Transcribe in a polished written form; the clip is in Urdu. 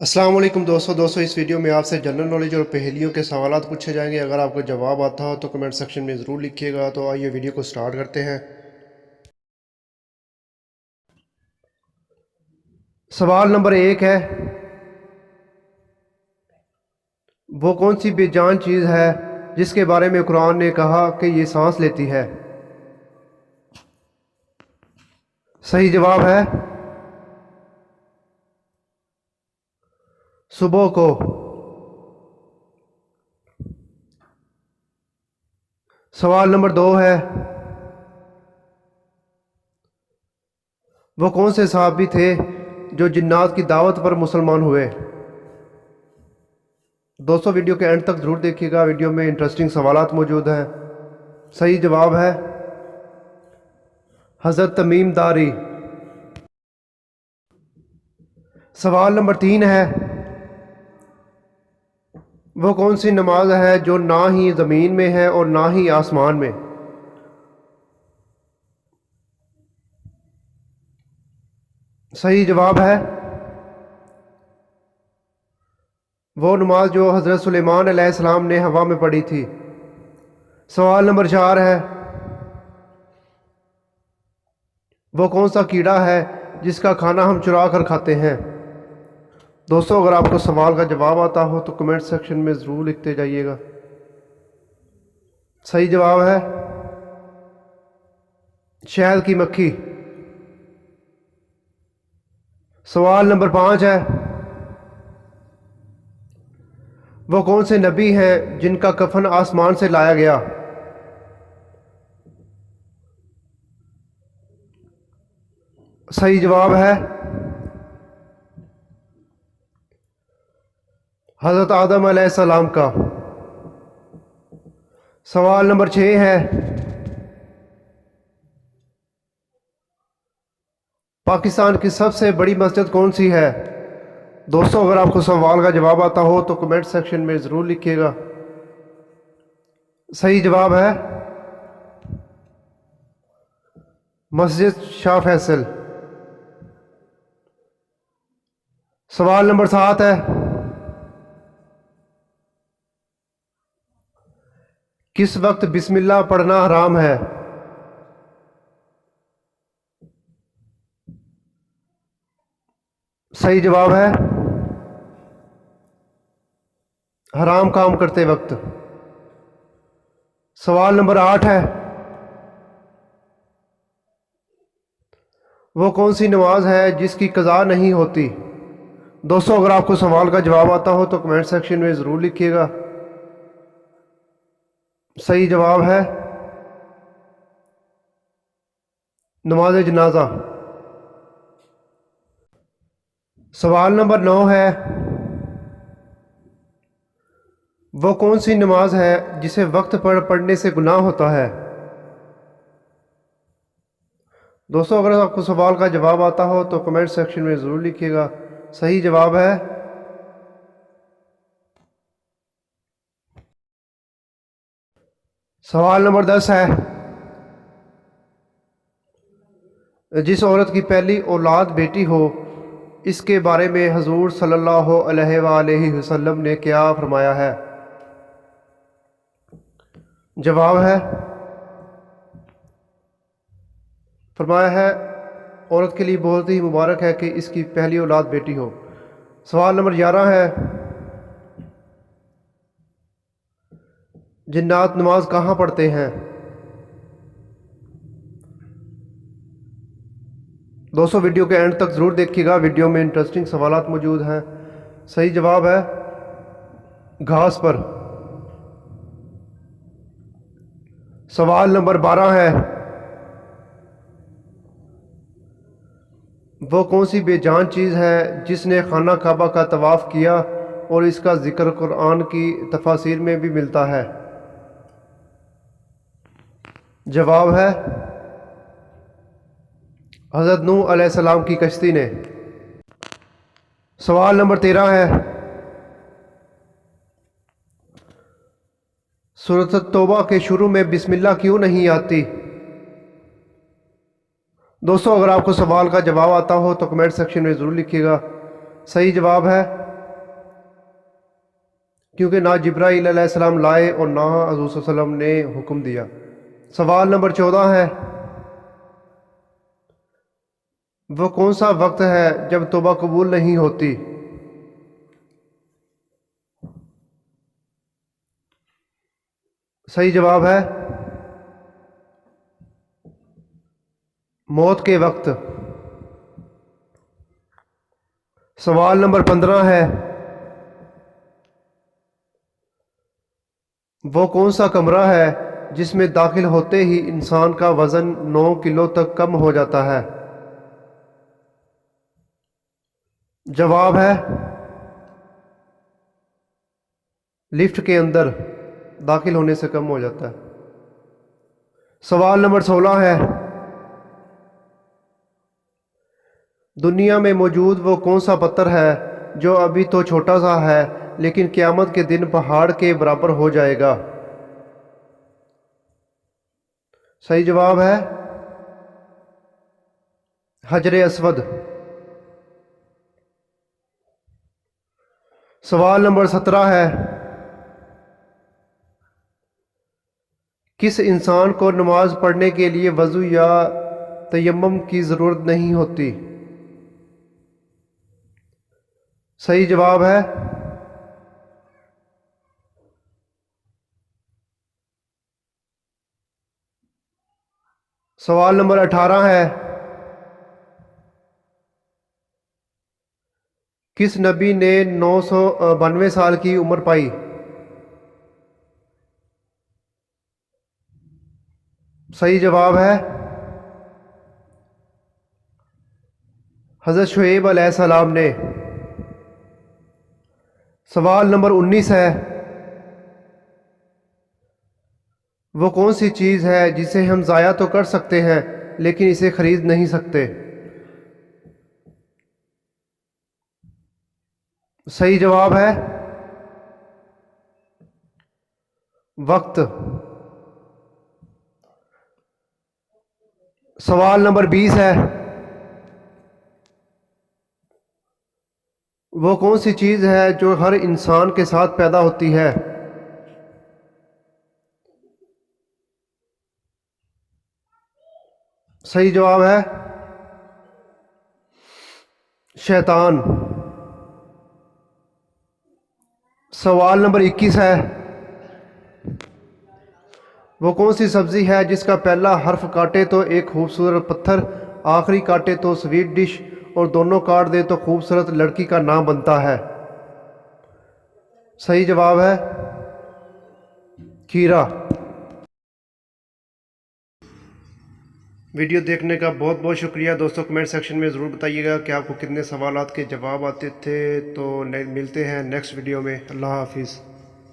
السلام علیکم دوستو اس ویڈیو میں آپ سے جنرل نالج اور پہیلیوں کے سوالات پوچھے جائیں گے۔ اگر آپ کو جواب آتا ہو تو کمنٹ سیکشن میں ضرور لکھیے گا۔ تو آئیے ویڈیو کو سٹارٹ کرتے ہیں۔ سوال نمبر 1 ہے، وہ کون سی بے جان چیز ہے جس کے بارے میں قرآن نے کہا کہ یہ سانس لیتی ہے؟ صحیح جواب ہے صبح کو۔ سوال نمبر 2 ہے، وہ کون سے صحابی تھے جو جنات کی دعوت پر مسلمان ہوئے؟ دوستو ویڈیو کے اینڈ تک ضرور دیکھیے گا، ویڈیو میں انٹرسٹنگ سوالات موجود ہیں۔ صحیح جواب ہے حضرت تمیم داری۔ سوال نمبر 3 ہے، وہ کون سی نماز ہے جو نہ ہی زمین میں ہے اور نہ ہی آسمان میں؟ صحیح جواب ہے وہ نماز جو حضرت سلیمان علیہ السلام نے ہوا میں پڑھی تھی۔ سوال نمبر 4 ہے، وہ کون سا کیڑا ہے جس کا کھانا ہم چرا کر کھاتے ہیں؟ دوستو اگر آپ کو سوال کا جواب آتا ہو تو کمنٹ سیکشن میں ضرور لکھتے جائیے گا۔ صحیح جواب ہے شہد کی مکھی۔ سوال نمبر 5 ہے، وہ کون سے نبی ہیں جن کا کفن آسمان سے لایا گیا؟ صحیح جواب ہے حضرت آدم علیہ السلام کا۔ سوال نمبر 6 ہے، پاکستان کی سب سے بڑی مسجد کون سی ہے؟ دوستو اگر آپ کو سوال کا جواب آتا ہو تو کمنٹ سیکشن میں ضرور لکھیے گا۔ صحیح جواب ہے مسجد شاہ فیصل۔ سوال نمبر 7 ہے، کس وقت بسم اللہ پڑھنا حرام ہے؟ صحیح جواب ہے حرام کام کرتے وقت۔ سوال نمبر 8 ہے، وہ کون سی نماز ہے جس کی قضا نہیں ہوتی؟ دوستو اگر آپ کو سوال کا جواب آتا ہو تو کمنٹ سیکشن میں ضرور لکھیے گا۔ صحیح جواب ہے نماز جنازہ۔ سوال نمبر 9 ہے، وہ کون سی نماز ہے جسے وقت پر پڑھنے سے گناہ ہوتا ہے؟ دوستو اگر آپ کو سوال کا جواب آتا ہو تو کمنٹ سیکشن میں ضرور لکھیے گا۔ صحیح جواب ہے سوال نمبر 10 ہے، جس عورت کی پہلی اولاد بیٹی ہو اس کے بارے میں حضور صلی اللہ علیہ وآلہ وسلم نے کیا فرمایا ہے؟ جواب ہے فرمایا ہے عورت کے لیے بہت ہی مبارک ہے کہ اس کی پہلی اولاد بیٹی ہو۔ سوال نمبر 11 ہے، جنات نماز کہاں پڑھتے ہیں؟ دوستو ویڈیو کے اینڈ تک ضرور دیکھیے گا، ویڈیو میں انٹرسٹنگ سوالات موجود ہیں۔ صحیح جواب ہے گھاس پر۔ سوال نمبر 12 ہے، وہ کون سی بے جان چیز ہے جس نے خانہ کعبہ کا طواف کیا اور اس کا ذکر قرآن کی تفاسیر میں بھی ملتا ہے؟ جواب ہے حضرت نوح علیہ السلام کی کشتی نے۔ سوال نمبر 13 ہے، سورۃ التوبہ کے شروع میں بسم اللہ کیوں نہیں آتی؟ دوستو اگر آپ کو سوال کا جواب آتا ہو تو کمنٹ سیکشن میں ضرور لکھیے گا۔ صحیح جواب ہے کیونکہ نہ جبرائیل علیہ السلام لائے اور نہ حضور صلی اللہ علیہ وسلم نے حکم دیا۔ سوال نمبر 14 ہے، وہ کون سا وقت ہے جب توبہ قبول نہیں ہوتی؟ صحیح جواب ہے موت کے وقت۔ سوال نمبر 15 ہے، وہ کون سا کمرہ ہے جس میں داخل ہوتے ہی انسان کا وزن 9 کلو تک کم ہو جاتا ہے؟ جواب ہے لفٹ کے اندر داخل ہونے سے کم ہو جاتا ہے۔ سوال نمبر 16 ہے، دنیا میں موجود وہ کون سا پتھر ہے جو ابھی تو چھوٹا سا ہے لیکن قیامت کے دن پہاڑ کے برابر ہو جائے گا؟ صحیح جواب ہے حجر اسود۔ سوال نمبر 17 ہے، کس انسان کو نماز پڑھنے کے لیے وضو یا تیمم کی ضرورت نہیں ہوتی؟ صحیح جواب ہے سوال نمبر 18 ہے، کس نبی نے 992 سال کی عمر پائی؟ صحیح جواب ہے حضرت شعیب علیہ السلام نے۔ سوال نمبر 19 ہے، وہ کون سی چیز ہے جسے ہم ضائع تو کر سکتے ہیں لیکن اسے خرید نہیں سکتے؟ صحیح جواب ہے وقت۔ سوال نمبر 20 ہے، وہ کون سی چیز ہے جو ہر انسان کے ساتھ پیدا ہوتی ہے؟ صحیح جواب ہے شیطان۔ سوال نمبر 21 ہے، وہ کون سی سبزی ہے جس کا پہلا حرف کاٹے تو ایک خوبصورت پتھر، آخری کاٹے تو سویٹ ڈش اور دونوں کاٹ دے تو خوبصورت لڑکی کا نام بنتا ہے؟ صحیح جواب ہے کھیرا۔ ویڈیو دیکھنے کا بہت بہت شکریہ دوستوں، کمنٹ سیکشن میں ضرور بتائیے گا کہ آپ کو کتنے سوالات کے جواب آتے تھے۔ تو ملتے ہیں نیکسٹ ویڈیو میں۔ اللہ حافظ۔